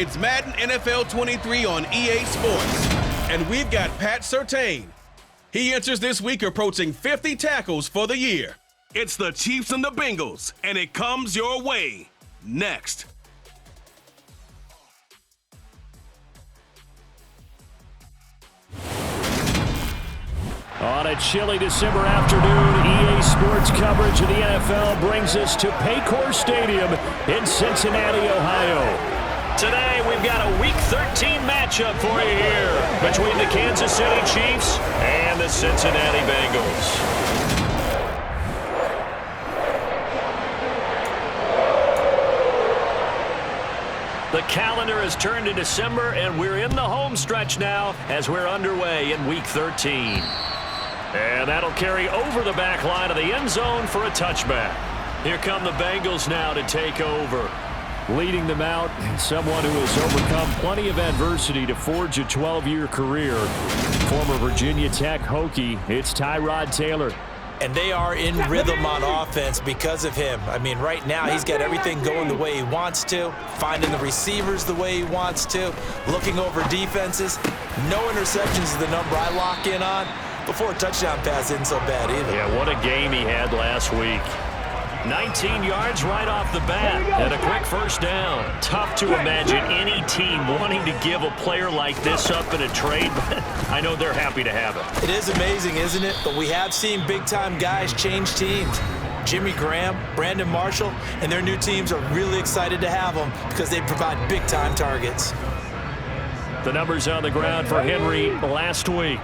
It's Madden NFL 23 on EA Sports. And we've got Pat Surtain. He enters this week approaching 50 tackles for the year. It's the Chiefs and the Bengals, and it comes your way next. On a chilly December afternoon, EA Sports coverage of the NFL brings us to Paycor Stadium in Cincinnati, Ohio. Today, we've got a Week 13 matchup for you here between the Kansas City Chiefs and the Cincinnati Bengals. The calendar has turned to December, and we're in the home stretch now as we're underway in Week 13. And that'll carry over the back line of the end zone for a touchback. Here come the Bengals now to take over. Leading them out, someone who has overcome plenty of adversity to forge a 12-year career. Former Virginia Tech Hokie, it's Tyrod Taylor. And they are in rhythm on offense because of him. I mean, right now he's got everything going the way he wants to, finding the receivers the way he wants to, looking over defenses. No interceptions is the number I lock in on. Before a touchdown pass isn't so bad either. Yeah, what a game he had last week. 19 yards right off the bat and a quick first down. Tough to imagine any team wanting to give a player like this up in a trade, but I know they're happy to have it. It is amazing, isn't it? But we have seen big-time guys change teams. Jimmy Graham, Brandon Marshall, and their new teams are really excited to have them because they provide big-time targets. The numbers on the ground for Henry last week.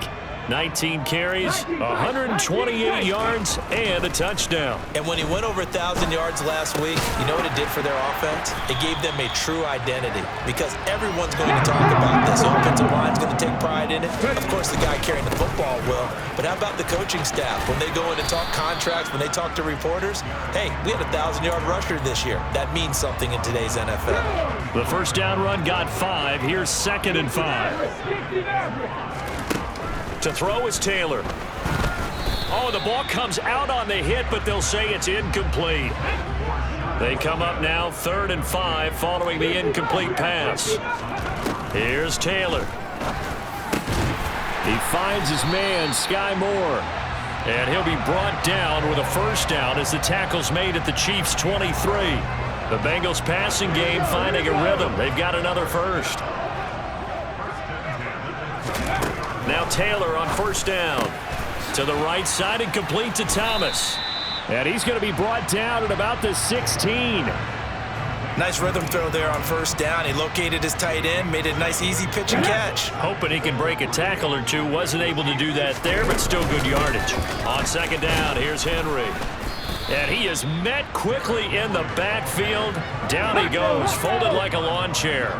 19 carries, 128 yards, and a touchdown. And when he went over 1,000 yards last week, you know what it did for their offense? It gave them a true identity because everyone's going to talk about this. The offensive line's going to take pride in it. Of course, the guy carrying the football will. But how about the coaching staff? When they go in and talk contracts, when they talk to reporters, hey, we had a 1,000-yard rusher this year. That means something in today's NFL. The first down run got 5. Here's 2nd and 5. To throw is Taylor. Oh, the ball comes out on the hit, but they'll say it's incomplete. They come up now 3rd and 5 following the incomplete pass. Here's Taylor. He finds his man, Sky Moore. And he'll be brought down with a first down as the tackle's made at the Chiefs' 23. The Bengals passing game finding a rhythm. They've got another first. Now Taylor on first down. To the right side and complete to Thomas. And he's going to be brought down at about the 16. Nice rhythm throw there on first down. He located his tight end, made a nice easy pitch and catch. Hoping he can break a tackle or two. Wasn't able to do that there, but still good yardage. On second down, here's Henry. And he is met quickly in the backfield. Down he goes, folded like a lawn chair.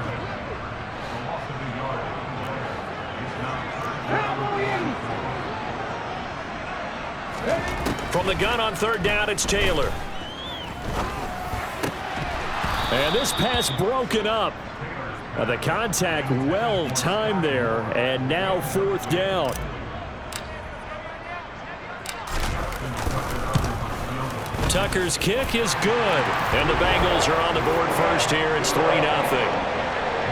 From the gun on third down, it's Taylor. And this pass broken up. The contact well timed there, and now 4th down. Tucker's kick is good, and the Bengals are on the board first here. It's 3-0.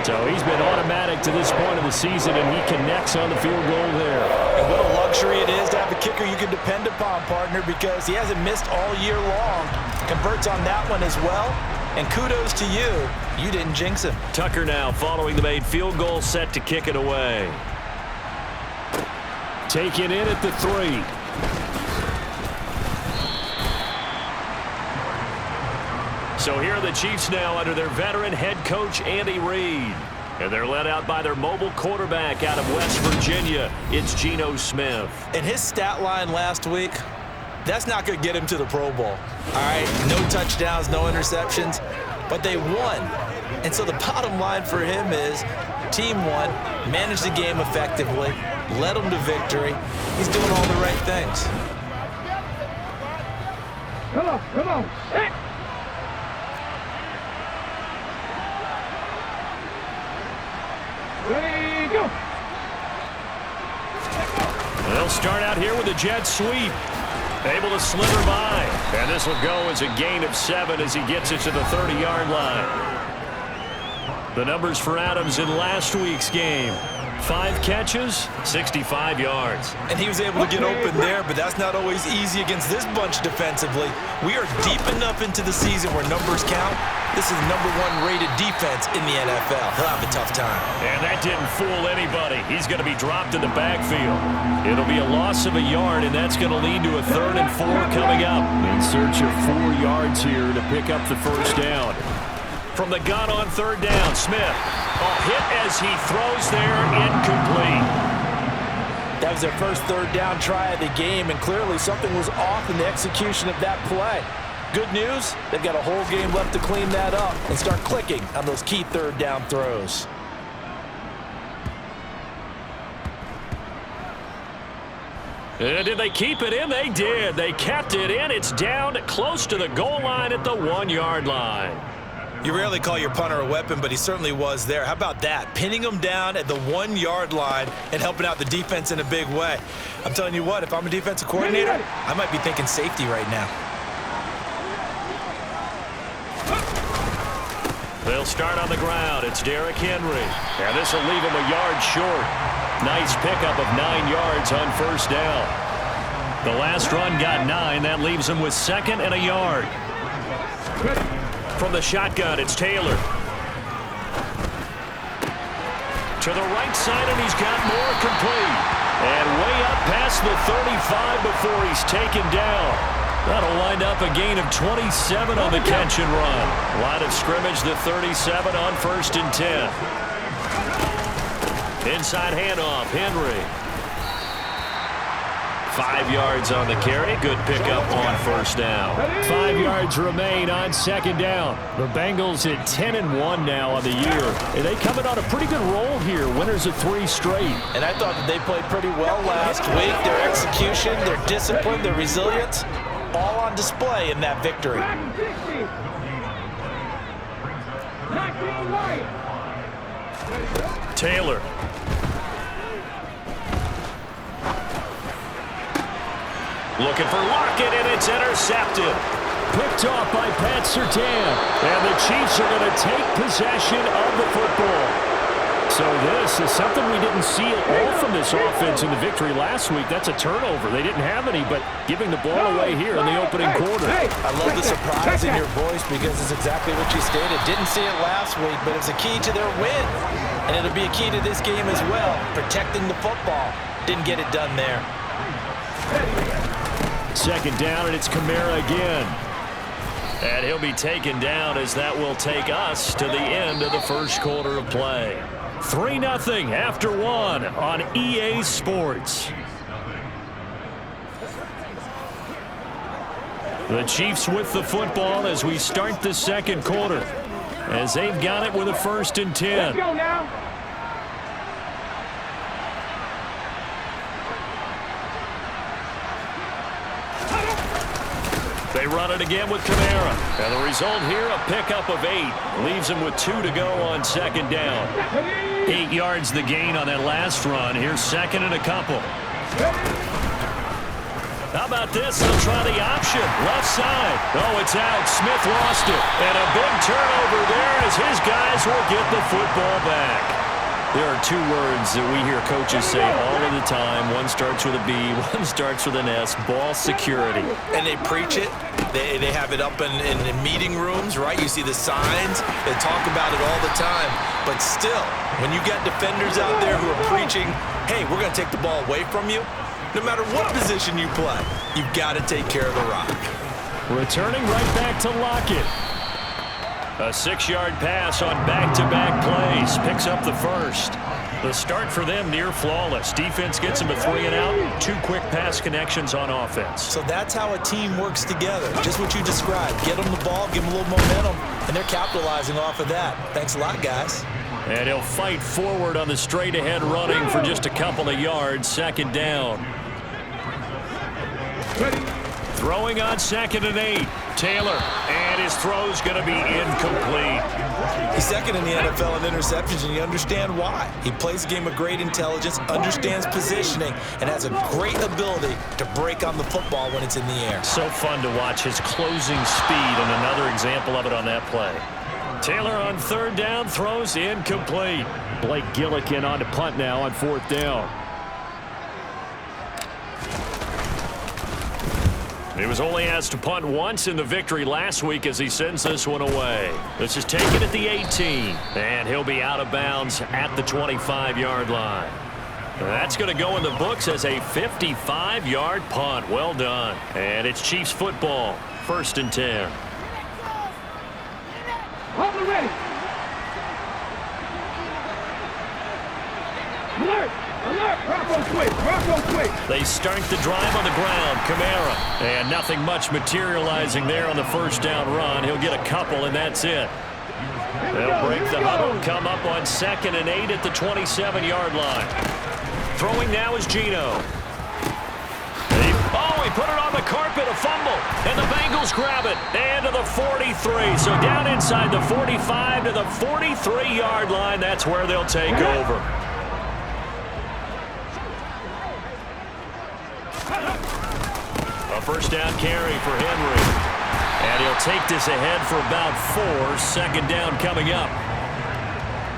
So he's been automatic to this point of the season, and he connects on the field goal there. And what a luxury it is to have a kicker you can depend upon, partner, because he hasn't missed all year long. Converts on that one as well. And kudos to you. You didn't jinx him. Tucker now following the made field goal, set to kick it away. Taken in at the 3. So here are the Chiefs now under their veteran head coach, Andy Reid. And they're led out by their mobile quarterback out of West Virginia. It's Geno Smith. And his stat line last week, that's not going to get him to the Pro Bowl. All right, no touchdowns, no interceptions, but they won. And so the bottom line for him is team won, managed the game effectively, led them to victory. He's doing all the right things. Come on. Hey. Ready, go. They'll start out here with a jet sweep. Able to sliver by. And this will go as a gain of 7 as he gets it to the 30-yard line. The numbers for Adams in last week's game. 5 catches, 65 yards. And he was able to get open there, but that's not always easy against this bunch defensively. We are deep enough into the season where numbers count. This is the #1 rated defense in the NFL. He'll have a tough time. And that didn't fool anybody. He's going to be dropped in the backfield. It'll be a loss of a yard, and that's going to lead to a 3rd and 4 coming up. In search of 4 yards here to pick up the first down. From the gun on 3rd down, Smith. A hit as he throws there, incomplete. That was their first 3rd down try of the game, and clearly something was off in the execution of that play. Good news, they've got a whole game left to clean that up and start clicking on those key 3rd down throws. Did they keep it in? They did. They kept it in. It's down close to the goal line at the 1-yard line. You rarely call your punter a weapon, but he certainly was there. How about that? Pinning him down at the 1-yard line and helping out the defense in a big way. I'm telling you what, if I'm a defensive coordinator, I might be thinking safety right now. They'll start on the ground. It's Derrick Henry. And this will leave him a yard short. Nice pickup of 9 yards on 1st down. The last run got 9. That leaves him with 2nd and a yard. From the shotgun, it's Taylor. To the right side, and he's got more complete. And way up past the 35 before he's taken down. That'll wind up a gain of 27 on the catch and run. Line of scrimmage, the 37 on 1st and 10. Inside handoff, Henry. 5 yards on the carry. Good pickup on 1st down. 5 yards remain on 2nd down. The Bengals at 10-1 now on the year. And they coming on a pretty good roll here. Winners of 3 straight. And I thought that they played pretty well last week. Their execution, their discipline, their resilience, all on display in that victory. Taylor. Looking for Lockett, and it's intercepted. Picked off by Pat Surtain. And the Chiefs are going to take possession of the football. So this is something we didn't see at all from this offense in the victory last week. That's a turnover. They didn't have any, but giving the ball away here in the opening quarter. I love the surprise in your voice because it's exactly what you stated. Didn't see it last week, but it's a key to their win. And it'll be a key to this game as well, protecting the football. Didn't get it done there. 2nd down, and it's Kamara again. And he'll be taken down as that will take us to the end of the 1st quarter of play. 3-0 after 1 on EA Sports. The Chiefs with the football as we start the 2nd quarter. As they've got it with a 1st and 10. Let's go now. They run it again with Kamara. And the result here, a pickup of 8. Leaves him with 2 to go on 2nd down. 8 yards the gain on that last run. Here's 2nd and a couple. How about this? They'll try the option. Left side. Oh, it's out. Smith lost it. And a big turnover there as his guys will get the football back. There are 2 words that we hear coaches say all of the time. One starts with a B, one starts with an S. Ball security. And they preach it. They have it up in meeting rooms, right? You see the signs. They talk about it all the time. But still, when you got defenders out there who are preaching, hey, we're going to take the ball away from you, no matter what position you play, you've got to take care of the rock. Returning right back to Lockett. A 6-yard pass on back-to-back plays. Picks up the 1st. The start for them near flawless. Defense gets them a 3 and out. 2 quick pass connections on offense. So that's how a team works together. Just what you described. Get them the ball, give them a little momentum, and they're capitalizing off of that. Thanks a lot, guys. And he'll fight forward on the straight-ahead running for just a couple of yards. 2nd down. Throwing on 2nd and 8. Taylor, and his throw's going to be incomplete. He's 2nd in the NFL in interceptions, and you understand why. He plays a game of great intelligence, understands positioning, and has a great ability to break on the football when it's in the air. So fun to watch his closing speed, and another example of it on that play. Taylor on third down, throws incomplete. Blake Gillikin on to punt now on fourth down. He was only asked to punt once in the victory last week as he sends this one away. This is taken at the 18, and he'll be out of bounds at the 25-yard line. That's going to go in the books as a 55-yard punt. Well done. And it's Chiefs football, 1st and 10. Hold it ready. Alert! Alert! Rocco quick! Rocco quick! They start the drive on the ground. Kamara. And nothing much materializing there on the first down run. He'll get a couple, and that's it. They'll break the huddle, come up on 2nd and 8 at the 27-yard line. Throwing now is Geno. He put it on the carpet, a fumble, and the Bengals grab it. And to the 43. So down inside the 45 to the 43-yard line. That's where they'll take over. A first down carry for Henry. And he'll take this ahead for about 4. Second down coming up.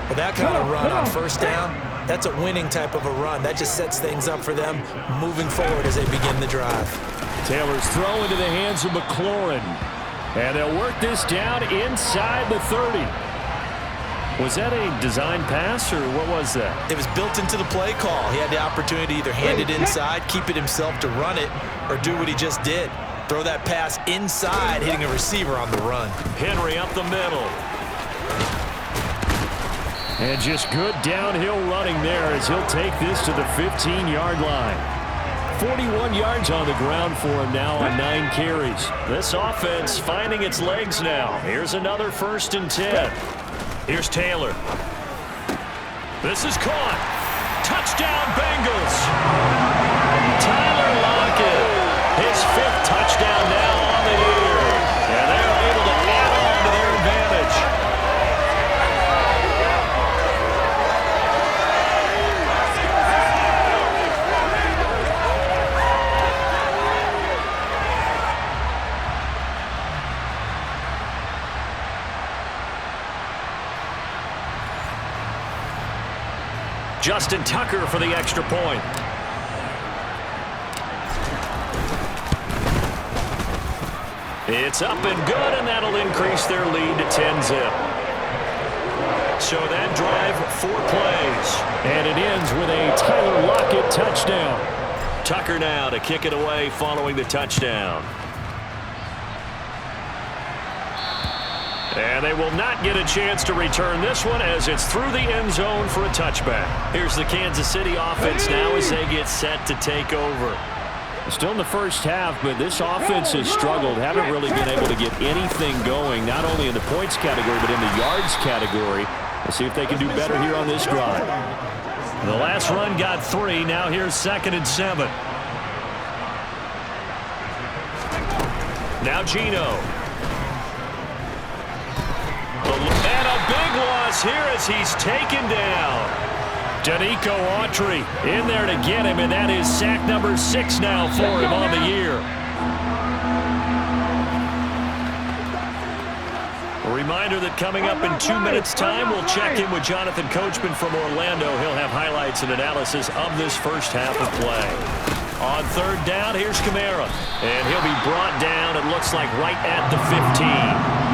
Well, that kind of run on first down, that's a winning type of a run. That just sets things up for them moving forward as they begin the drive. Taylor's throw into the hands of McLaurin. And they'll work this down inside the 30. Was that a design pass, or what was that? It was built into the play call. He had the opportunity to either hand it inside, keep it himself to run it, or do what he just did. Throw that pass inside, hitting a receiver on the run. Henry up the middle. And just good downhill running there as he'll take this to the 15-yard line. 41 yards on the ground for him now on 9 carries. This offense finding its legs now. Here's another 1st and 10. Here's Taylor. This is caught. Touchdown, Bengals. Tyler Lockett. His 5th touchdown now on the year. And they're able to add on to their advantage. Justin Tucker for the extra point. It's up and good, and that'll increase their lead to 10-zip. So that drive, 4 plays. And it ends with a Tyler Lockett touchdown. Tucker now to kick it away following the touchdown. And they will not get a chance to return this one as it's through the end zone for a touchback. Here's the Kansas City offense now as they get set to take over. Still in the first half, but this offense has struggled. Haven't really been able to get anything going, not only in the points category, but in the yards category. Let's see if they can do better here on this drive. The last run got 3. Now here's 2nd and 7. Now Geno. And a big loss here as he's taken down. Danico Autry in there to get him, and that is sack number 6 now for him on the year. A reminder that coming up in 2 minutes' time, we'll check in with Jonathan Coachman from Orlando. He'll have highlights and analysis of this first half of play. On 3rd down, here's Kamara, and he'll be brought down, it looks like, right at the 15.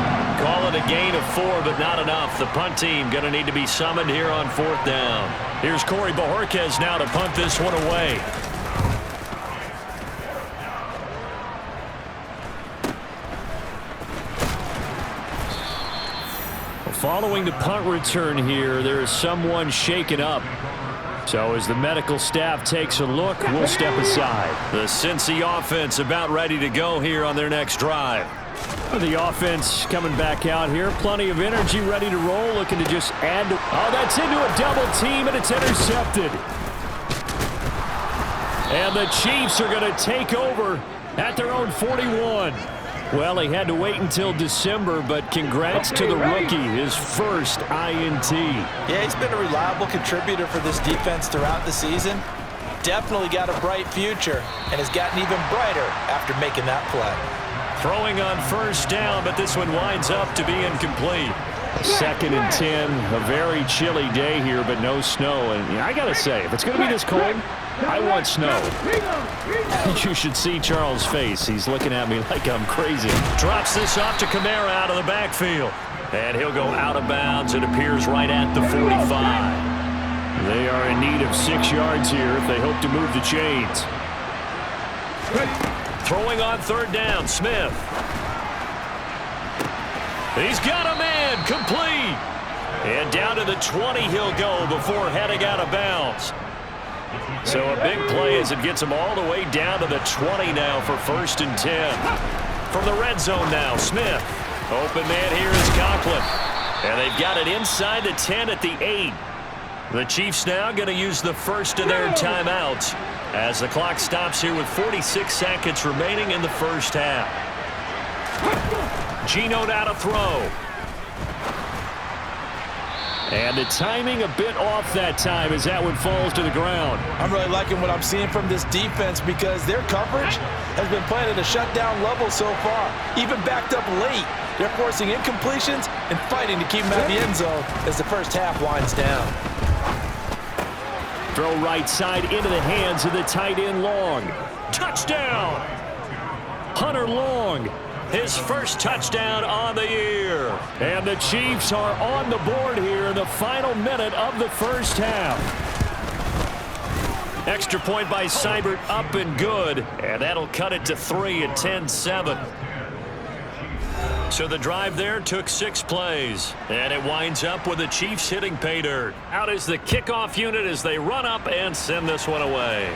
Call it a gain of 4, but not enough. The punt team going to need to be summoned here on 4th down. Here's Corey Bojorquez now to punt this one away. Following the punt return here, there is someone shaken up. So as the medical staff takes a look, we'll step aside. The Cincy offense about ready to go here on their next drive. The offense coming back out here. Plenty of energy, ready to roll, looking to just add to... Oh, that's into a double team, and it's intercepted. And the Chiefs are going to take over at their own 41. Well, he had to wait until December, but congrats to the rookie, his first INT. Yeah, he's been a reliable contributor for this defense throughout the season. Definitely got a bright future, and has gotten even brighter after making that play. Throwing on 1st down, but this one winds up to be incomplete. 2nd and 10, a very chilly day here, but no snow. And I got to say, if it's going to be this cold, I want snow. You should see Charles' face. He's looking at me like I'm crazy. Drops this off to Kamara out of the backfield. And he'll go out of bounds. It appears right at the 45. They are in need of 6 yards here if they hope to move the chains. Throwing on 3rd down, Smith. He's got a man, complete. And down to the 20 he'll go before heading out of bounds. So a big play as it gets him all the way down to the 20 now for 1st and 10. From the red zone now, Smith. Open man here is Conklin. And they've got it inside the 10 at the 8. The Chiefs now going to use the first of their timeouts as the clock stops here with 46 seconds remaining in the first half. Geno now to throw. And the timing a bit off that time as that one falls to the ground. I'm really liking what I'm seeing from this defense because their coverage has been playing at a shutdown level so far. Even backed up late, they're forcing incompletions and fighting to keep them out of the end zone as the first half winds down. Throw right side into the hands of the tight end Long. Touchdown! Hunter Long. His first touchdown on the year. And the Chiefs are on the board here in the final minute of the first half. Extra point by Seibert up and good. And that'll cut it to 3 at 10-7. So the drive there took 6 plays. And it winds up with the Chiefs hitting pay dirt. Out is the kickoff unit as they run up and send this one away.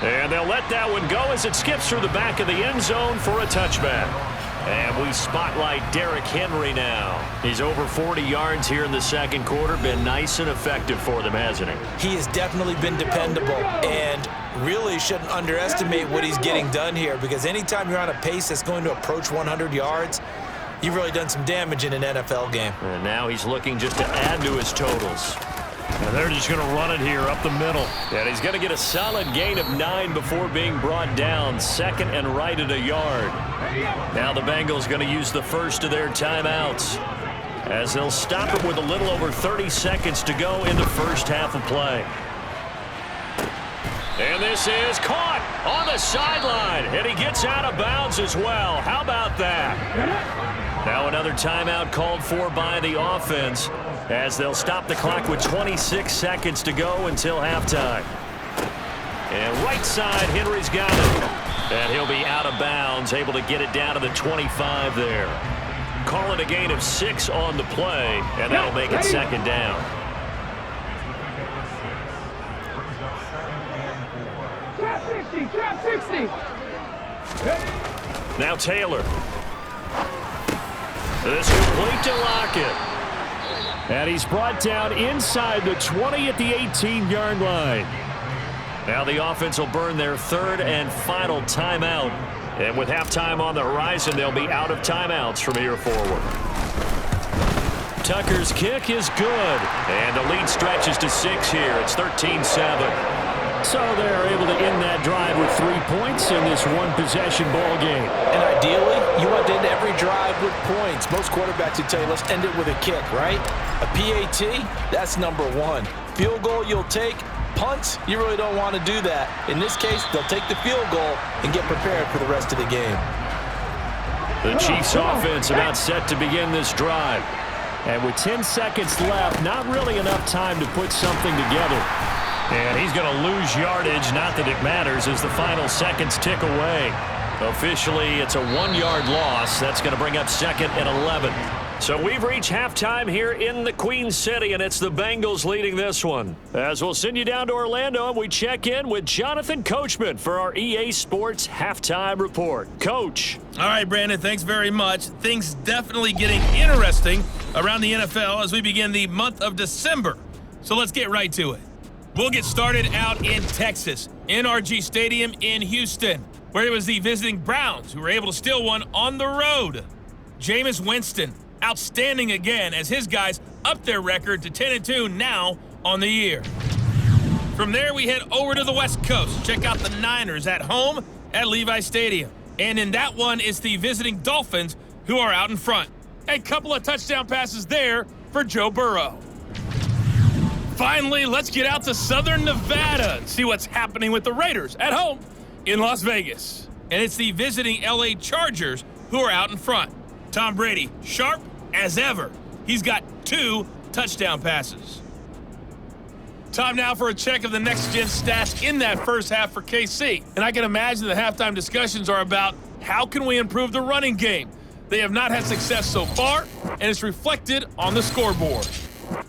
And they'll let that one go as it skips through the back of the end zone for a touchback. And we spotlight Derrick Henry now. He's over 40 yards here in the second quarter. Been nice and effective for them, hasn't he? He has definitely been dependable and really shouldn't underestimate what he's getting done here because anytime you're on a pace that's going to approach 100 yards, you've really done some damage in an NFL game. And now he's looking just to add to his totals. And they're just going to run it here up the middle. And he's going to get a solid gain of 9 before being brought down. 2nd and right at a yard. Now the Bengals going to use the first of their timeouts as they'll stop it with a little over 30 seconds to go in the first half of play. And this is caught on the sideline. And he gets out of bounds as well. How about that? Now another timeout called for by the offense as they'll stop the clock with 26 seconds to go until halftime. And right side, Henry's got it. And he'll be out of bounds, able to get it down to the 25 there. Call it a gain of 6 on the play, and that'll make it 2nd down. Trap 60. Now Taylor. This complete to Lockett. And he's brought down inside the 20 at the 18-yard line. Now the offense will burn their 3rd and final timeout. And with halftime on the horizon, they'll be out of timeouts from here forward. Tucker's kick is good. And the lead stretches to 6 here. It's 13-7. So they're able to end that drive with 3 points in this one-possession ball game. And ideally, you want to end every drive with points. Most quarterbacks would tell you, let's end it with a kick, right? A PAT, that's number 1. Field goal you'll take. Punts, you really don't want to do that. In this case, they'll take the field goal and get prepared for the rest of the game. The Chiefs offense about set to begin this drive. And with 10 seconds left, not really enough time to put something together. And he's going to lose yardage, not that it matters, as the final seconds tick away. Officially, it's a 1-yard loss. That's going to bring up 2nd and 11. So we've reached halftime here in the Queen City, and it's the Bengals leading this one. As we'll send you down to Orlando, and we check in with Jonathan Coachman for our EA Sports Halftime Report. Coach. All right, Brandon, thanks very much. Things definitely getting interesting around the NFL as we begin the month of December. So let's get right to it. We'll get started out in Texas, NRG Stadium in Houston, where it was the visiting Browns who were able to steal one on the road. Jameis Winston, outstanding again as his guys up their record to 10-2 now on the year. From there, we head over to the West Coast. Check out the Niners at home at Levi Stadium. And in that one, it's the visiting Dolphins who are out in front. A couple of touchdown passes there for Joe Burrow. Finally, let's get out to Southern Nevada and see what's happening with the Raiders at home in Las Vegas. And it's the visiting LA Chargers who are out in front. Tom Brady, sharp as ever. He's got 2 touchdown passes. Time now for a check of the next-gen stats in that first half for KC. And I can imagine the halftime discussions are about how can we improve the running game. They have not had success so far, and it's reflected on the scoreboard.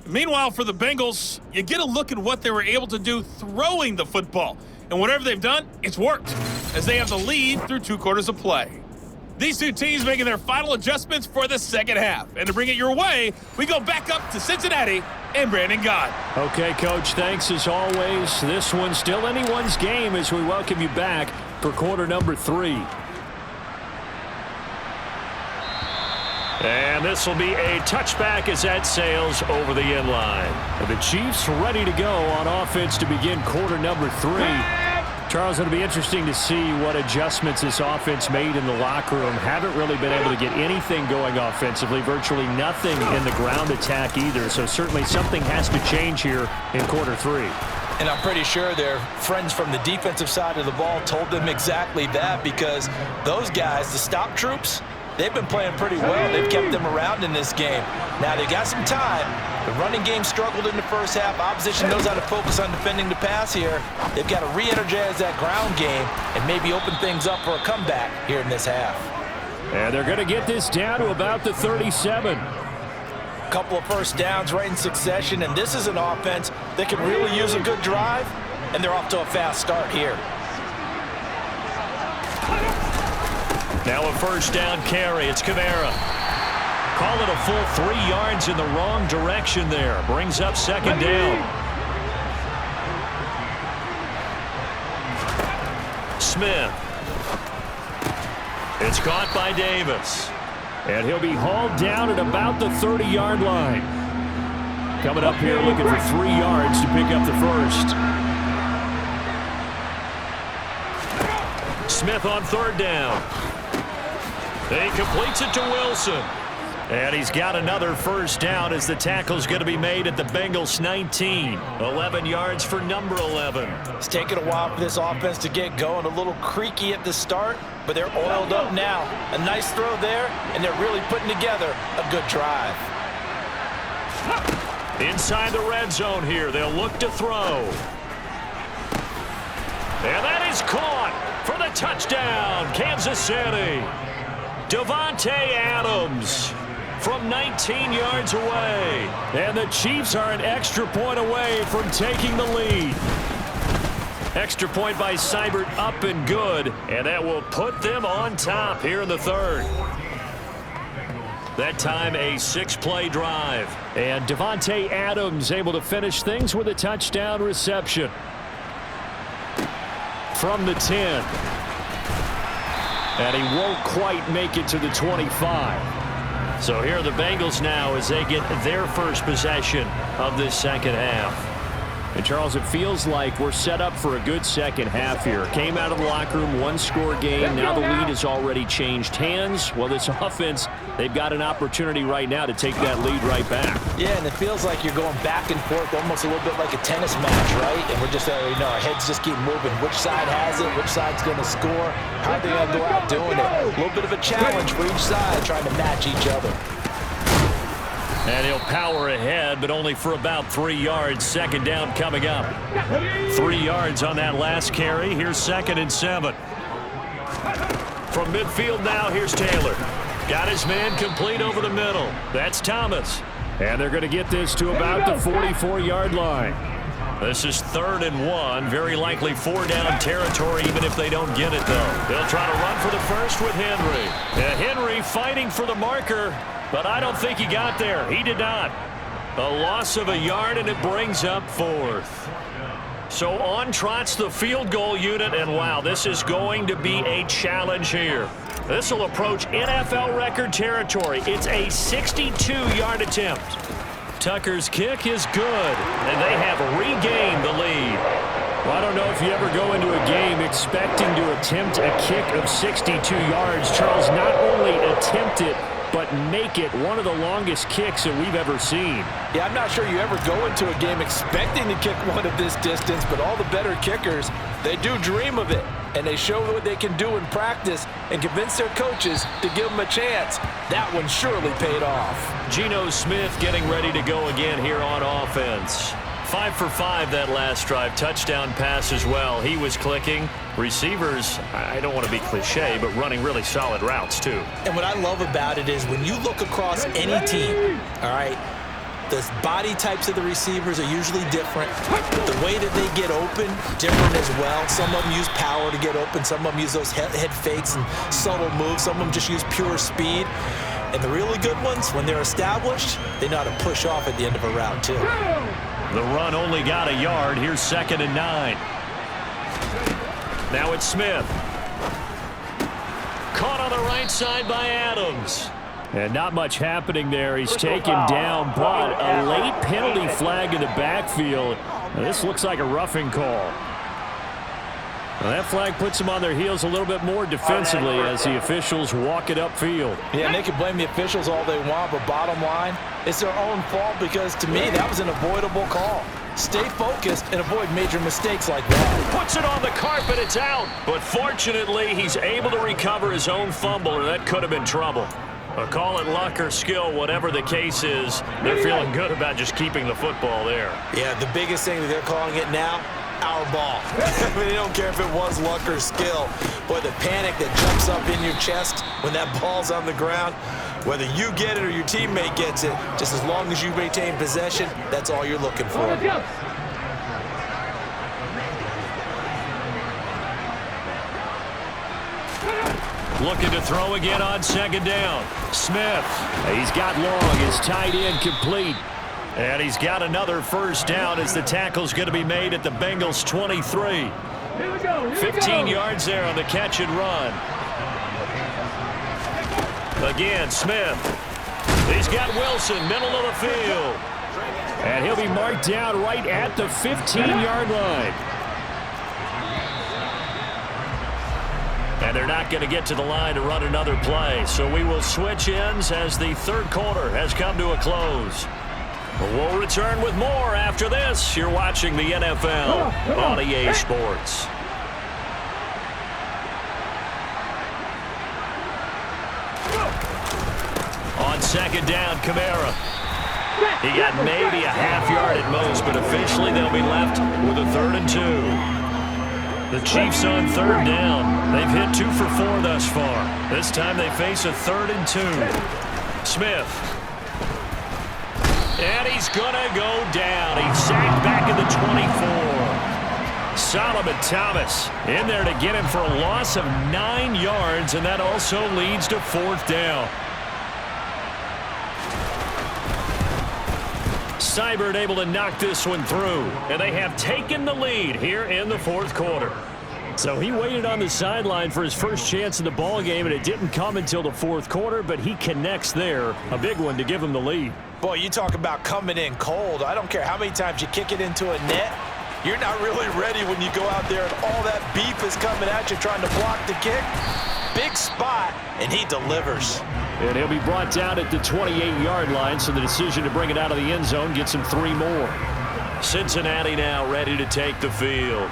Meanwhile, for the Bengals, you get a look at what they were able to do throwing the football. And whatever they've done, it's worked, as they have the lead through 2 quarters of play. These 2 teams making their final adjustments for the second half. And to bring it your way, we go back up to Cincinnati and Brandon Gott. Okay, Coach, thanks as always. This one's still anyone's game as we welcome you back for quarter number 3. And this will be a touchback as that sails over the end line. The Chiefs ready to go on offense to begin quarter number 3. Charles, it'll be interesting to see what adjustments this offense made in the locker room. Haven't really been able to get anything going offensively, virtually nothing in the ground attack either. So certainly something has to change here in quarter 3. And I'm pretty sure their friends from the defensive side of the ball told them exactly that, because those guys, the stop troops, they've been playing pretty well. They've kept them around in this game. Now, they got some time. The running game struggled in the first half. Opposition knows how to focus on defending the pass here. They've got to re-energize that ground game and maybe open things up for a comeback here in this half. And they're going to get this down to about the 37. Couple of first downs right in succession, and this is an offense that can really use a good drive, and they're off to a fast start here. Now a first down carry. It's Kamara. Call it a full 3 yards in the wrong direction there. Brings up second down. Smith. It's caught by Davis. And he'll be hauled down at about the 30-yard line. Coming up here looking for 3 yards to pick up the first. Smith on third down. He completes it to Wilson. And he's got another first down as the tackle's going to be made at the Bengals 19. 11 yards for number 11. It's taken a while for this offense to get going. A little creaky at the start, but they're oiled up now. A nice throw there, and they're really putting together a good drive. Inside the red zone here, they'll look to throw. And that is caught for the touchdown, Kansas City. Davante Adams from 19 yards away. And the Chiefs are an extra point away from taking the lead. Extra point by Seibert, up and good. And that will put them on top here in the third. That time a 6-play drive. And Davante Adams able to finish things with a touchdown reception. From the 10. And he won't quite make it to the 25. So here are the Bengals now as they get their first possession of this second half. And Charles, it feels like we're set up for a good second half here. Came out of the locker room, 1-score game. Now the lead has already changed hands. Well, this offense, they've got an opportunity right now to take that lead right back. Yeah, and it feels like you're going back and forth, almost a little bit like a tennis match, right? And we're just, our heads just keep moving. Which side has it? Which side's going to score? How are they going to go out doing it? A little bit of a challenge for each side, trying to match each other. And he'll power ahead, but only for about 3 yards. Second down coming up. 3 yards on that last carry. Here's 2nd and 7. From midfield now, here's Taylor. Got his man complete over the middle. That's Thomas. And they're going to get this to about the 44-yard line. This is 3rd and 1. Very likely 4-down territory, even if they don't get it, though. They'll try to run for the first with Henry. Henry fighting for the marker. But I don't think he got there. He did not. A loss of a yard, and it brings up 4th. So on trots the field goal unit, and wow, this is going to be a challenge here. This will approach NFL record territory. It's a 62-yard attempt. Tucker's kick is good, and they have regained the lead. Well, I don't know if you ever go into a game expecting to attempt a kick of 62 yards. Charles, not only attempt it, but make it one of the longest kicks that we've ever seen. Yeah, I'm not sure you ever go into a game expecting to kick one of this distance, but all the better kickers, they do dream of it. And they show what they can do in practice and convince their coaches to give them a chance. That one surely paid off. Geno Smith getting ready to go again here on offense. 5 for 5 that last drive. Touchdown pass as well. He was clicking. Receivers, I don't want to be cliche, but running really solid routes too. And what I love about it is when you look across any team, all right, the body types of the receivers are usually different. The way that they get open, different as well. Some of them use power to get open. Some of them use those head fakes and subtle moves. Some of them just use pure speed. And the really good ones, when they're established, they know how to push off at the end of a route too. The run only got a yard. Here's 2nd and 9. Now it's Smith. Caught on the right side by Adams. And not much happening there. He's taken down, but a late penalty flag in the backfield. Now, this looks like a roughing call. Now, that flag puts them on their heels a little bit more defensively as the officials walk it upfield. Yeah, and they can blame the officials all they want, but bottom line, it's their own fault because, to me, that was an avoidable call. Stay focused and avoid major mistakes like that. Puts it on the carpet, it's out. But fortunately, he's able to recover his own fumble, or that could have been trouble. Call it luck or skill, whatever the case is, they're feeling good about just keeping the football there. Yeah, the biggest thing that they're calling it now, our ball. I mean, they don't care if it was luck or skill. Boy, the panic that jumps up in your chest when that ball's on the ground, whether you get it or your teammate gets it, just as long as you maintain possession, that's all you're looking for. Looking to throw again on 2nd down. Smith, he's got long, his tight end complete. And he's got another 1st down as the tackle's going to be made at the Bengals 23. 15 yards there on the catch and run. Again, Smith. He's got Wilson, middle of the field. And he'll be marked down right at the 15-yard line. And they're not going to get to the line to run another play. So we will switch ends as the 3rd quarter has come to a close. We'll return with more after this. You're watching the NFL on EA Sports. On 2nd down, Kamara. He got maybe a half yard at most, but officially they'll be left with a 3rd and 2. The Chiefs on 3rd down. They've hit 2 for 4 thus far. This time they face a 3rd and 2. Smith. And he's going to go down. He's sacked back at the 24. Solomon Thomas in there to get him for a loss of 9 yards, and that also leads to 4th down. Seibert able to knock this one through, and they have taken the lead here in the 4th quarter. So he waited on the sideline for his first chance in the ball game, and it didn't come until the 4th quarter, but he connects there. A big one to give him the lead. Boy, you talk about coming in cold. I don't care how many times you kick it into a net. You're not really ready when you go out there and all that beef is coming at you trying to block the kick. Big spot, and he delivers. And he'll be brought down at the 28-yard line, so the decision to bring it out of the end zone gets him 3 more. Cincinnati now ready to take the field.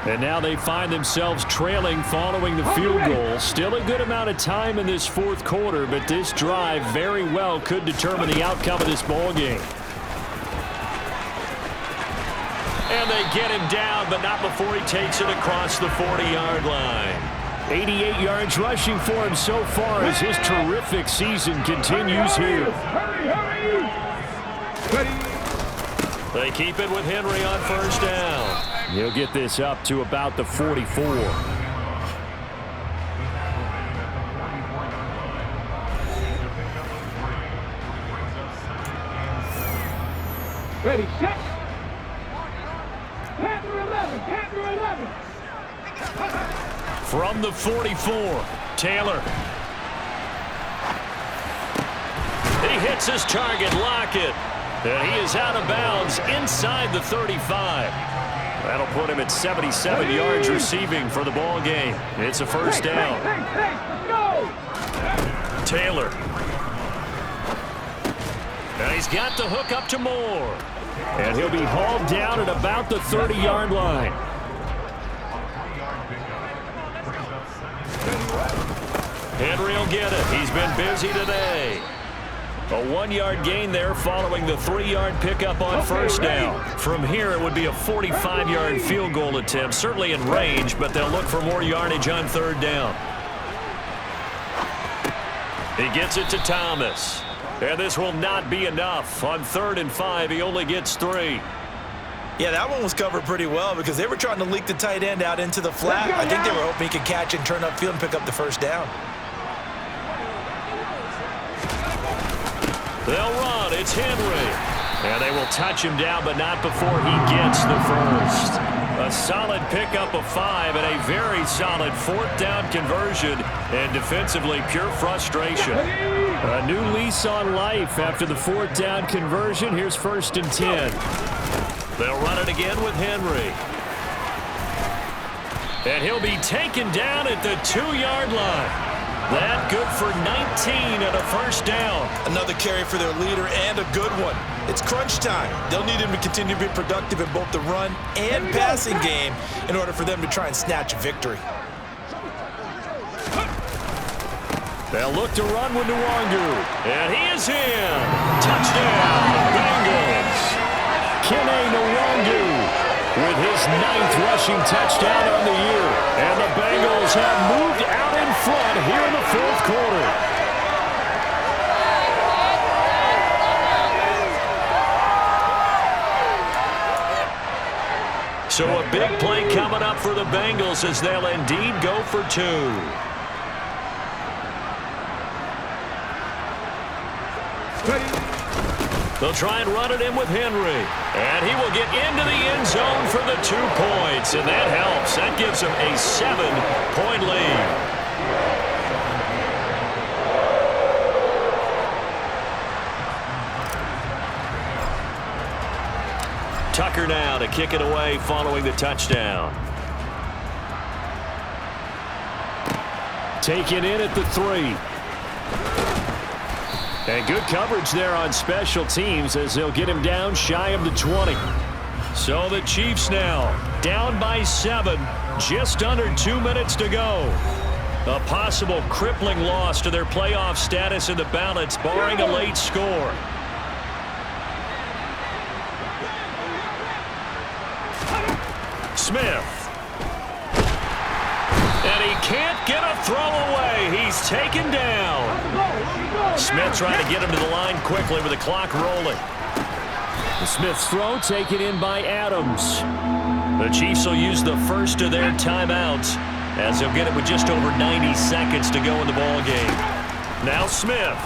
And now they find themselves trailing following the field goal. Still a good amount of time in this 4th quarter, but this drive very well could determine the outcome of this ball game. And they get him down, but not before he takes it across the 40-yard line. 88 yards rushing for him so far as his terrific season continues here. They keep it with Henry on 1st down. He'll get this up to about the 44. Ready, set. Panther 11, Panther 11. From the 44, Taylor. He hits his target, Lockett. And he is out of bounds inside the 35. That'll put him at 77 yards receiving for the ball game. It's a 1st down. Go! Taylor. And he's got the hook up to Moore. And he'll be hauled down at about the 30-yard line. Henry will get it. He's been busy today. A 1-yard gain there following the 3-yard pickup on first down. From here, it would be a 45-yard field goal attempt, certainly in range, but they'll look for more yardage on third down. He gets it to Thomas. And this will not be enough. On 3rd and 5, he only gets 3. Yeah, that one was covered pretty well because they were trying to leak the tight end out into the flat. I think they were hoping he could catch and turn upfield and pick up the first down. They'll run. It's Henry. And they will touch him down, but not before he gets the first. A solid pickup of 5 and a very solid 4th down conversion. And defensively, pure frustration. A new lease on life after the 4th down conversion. Here's 1st and 10. They'll run it again with Henry. And he'll be taken down at the 2-yard line. That good for 19 and a first down. Another carry for their leader and a good one. It's crunch time. They'll need him to continue to be productive in both the run and passing game in order for them to try and snatch a victory. They'll look to run with Nwangu. And he is in. Touchdown, Bengals. Geno Nwangu with his 9th rushing touchdown on the year. And the Bengals have moved out in front here in the 4th quarter. So a big play coming up for the Bengals as they'll indeed go for 2. They'll try and run it in with Henry. And he will get into the end zone for the 2 points. And that helps. That gives him a 7-point lead. Tucker now to kick it away following the touchdown. Taken in at the 3. And good coverage there on special teams as they'll get him down shy of the 20. So the Chiefs now down by 7, just under 2 minutes to go. A possible crippling loss to their playoff status in the balance, barring a late score. Smith. And he can't get a throw away. He's taken down. Smith trying to get him to the line quickly with the clock rolling. Smith's throw taken in by Adams. The Chiefs will use the first of their timeouts as they'll get it with just over 90 seconds to go in the ball game. Now Smith.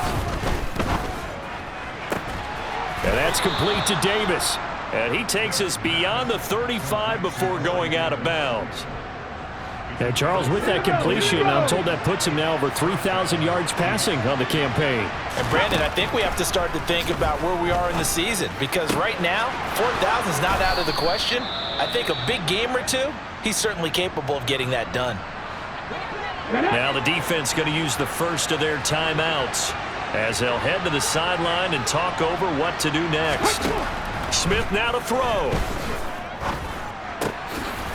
And that's complete to Davis. And he takes us beyond the 35 before going out of bounds. And Charles, with that completion, I'm told that puts him now over 3,000 yards passing on the campaign. And Brandon, I think we have to start to think about where we are in the season because right now, 4,000 is not out of the question. I think a big game or 2, he's certainly capable of getting that done. Now the defense going to use the first of their timeouts as they'll head to the sideline and talk over what to do next. Smith now to throw.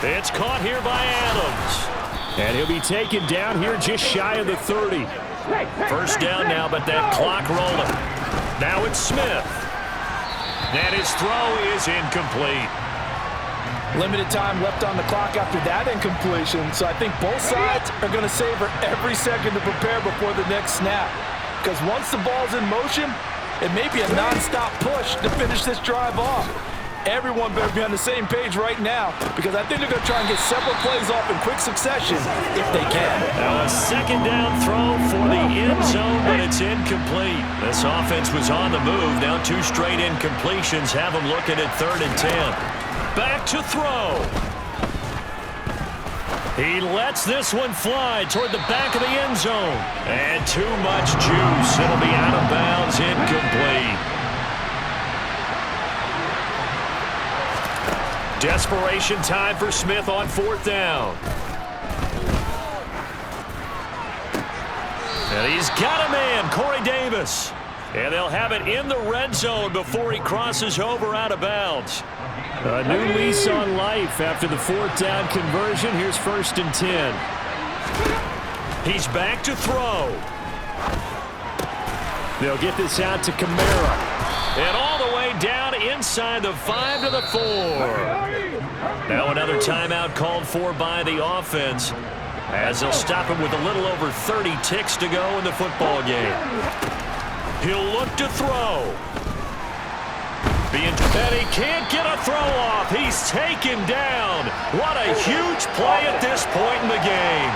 It's caught here by Adams. And he'll be taken down here just shy of the 30. First down now, but that clock rolling. Now it's Smith. And his throw is incomplete. Limited time left on the clock after that incompletion, so I think both sides are going to savor every second to prepare before the next snap. Because once the ball's in motion, it may be a non-stop push to finish this drive off. Everyone better be on the same page right now because I think they're going to try and get several plays off in quick succession if they can. Now a second down throw for the end zone, but it's incomplete. This offense was on the move. Now 2 straight incompletions have them looking at 3rd and 10. Back to throw. He lets this one fly toward the back of the end zone. And too much juice. It'll be out of bounds, incomplete. Desperation time for Smith on 4th down. And he's got a man, Corey Davis. And they'll have it in the red zone before he crosses over out of bounds. A new lease on life after the 4th down conversion. Here's 1st and 10. He's back to throw. They'll get this out to Kamara. And all the way down inside the 5 to the 4. Now another timeout called for by the offense, as they'll stop him with a little over 30 ticks to go in the football game. He'll look to throw. And he can't get a throw off. He's taken down. What a huge play at this point in the game.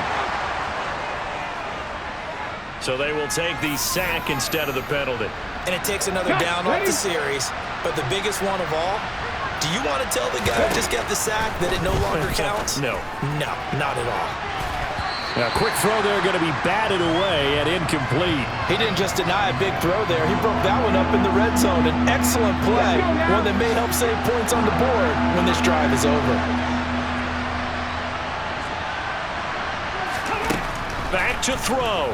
So they will take the sack instead of the penalty. And it takes another down off the series. But the biggest one of all, do you want to tell the guy who just got the sack that it no longer counts? No. No, not at all. Now, quick throw there, going to be batted away and incomplete. He didn't just deny a big throw there. He broke that one up in the red zone. An excellent play, one that may help save points on the board when this drive is over. Back to throw.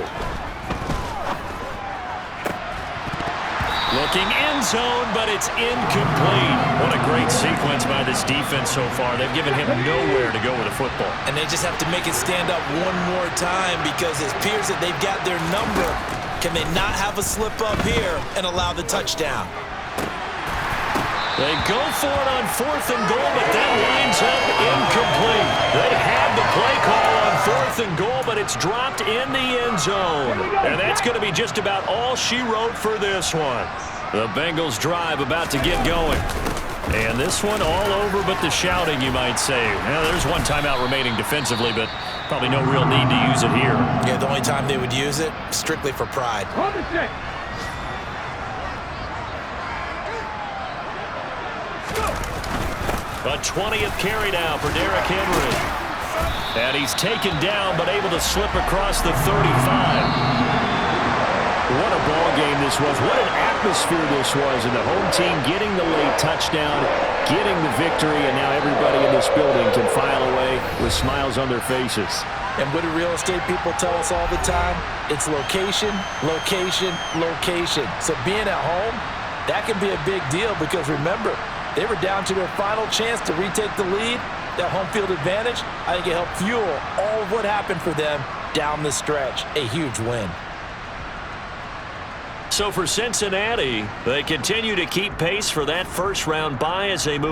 Looking end zone, but it's incomplete. What a great sequence by this defense so far. They've given him nowhere to go with the football. And they just have to make it stand up one more time, because it appears that they've got their number. Can they not have a slip up here and allow the touchdown? They go for it on 4th and goal, but that lines up incomplete. They had the play call on 4th and goal, but it's dropped in the end zone. And that's going to be just about all she wrote for this one. The Bengals drive about to get going. And this one all over but the shouting, you might say. Now, there's one timeout remaining defensively, but probably no real need to use it here. Yeah, the only time they would use it, strictly for pride. On the check. A 20th carry now for Derrick Henry. And he's taken down, but able to slip across the 35. What a ball game this was. What an atmosphere this was. And the home team getting the late touchdown, getting the victory, and now everybody in this building can file away with smiles on their faces. And what do real estate people tell us all the time? It's location, location, location. So being at home, that can be a big deal, because remember, they were down to their final chance to retake the lead. That home field advantage, I think it helped fuel all of what happened for them down the stretch. A huge win. So for Cincinnati, they continue to keep pace for that first round bye as they move.